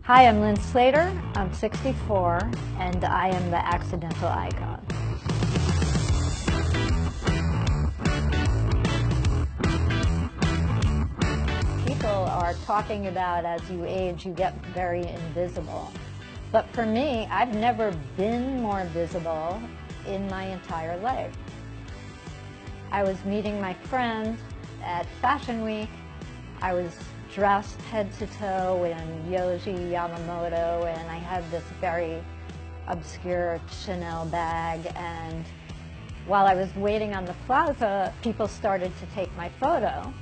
Hi, I'm Lynn Slater. I'm 64, and I am the accidental icon. People are talking about as you age, you get very invisible. But for me, I've never been more visible in my entire life. I was meeting my friend at Fashion Week. I was dressed head to toe in Yohji Yamamoto, and I had this very obscure Chanel bag. And while I was waiting on the plaza, people started to take my photo.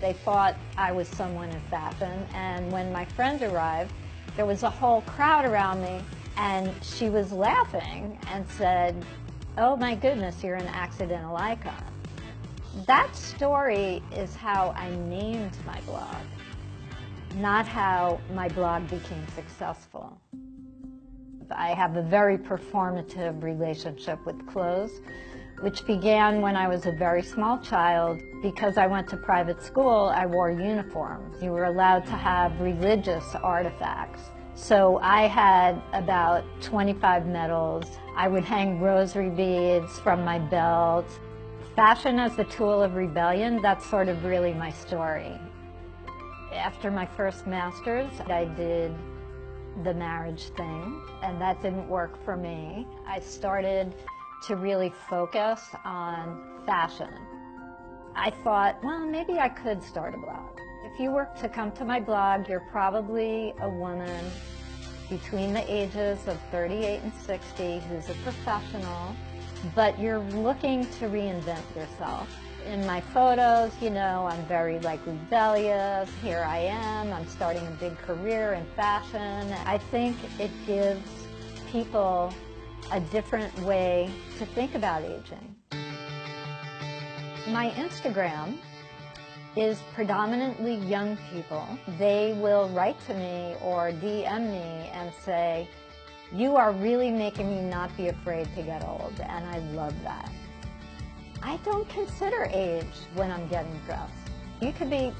They thought I was someone in fashion, and when my friend arrived, there was a whole crowd around me, and she was laughing and said, "Oh my goodness, you're an accidental icon." That story is how I named my blog, not how my blog became successful. I have a very performative relationship with clothes, which began when I was a very small child. Because I went to private school, I wore uniforms. You were allowed to have religious artifacts. So I had about 25 medals. I would hang rosary beads from my belt. Fashion as a tool of rebellion, that's sort of really my story. After my first master's, I did the marriage thing, and that didn't work for me. I started to really focus on fashion. I thought, well, maybe I could start a blog. If you were to come to my blog, you're probably a woman between the ages of 38 and 60 who's a professional, but you're looking to reinvent yourself. In my photos, you know, I'm very rebellious. Here I am, I'm starting a big career in fashion. I think it gives people a different way to think about aging. My Instagram is predominantly young people. They will write to me or DM me and say, "You are really making me not be afraid to get old," and I love that. I don't consider age when I'm getting dressed. You could be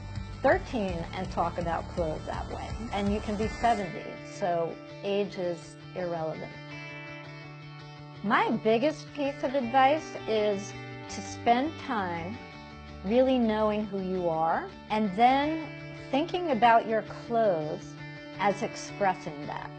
13 and talk about clothes that way, and you can be 70, so age is irrelevant. My biggest piece of advice is to spend time really knowing who you are, and then thinking about your clothes as expressing that.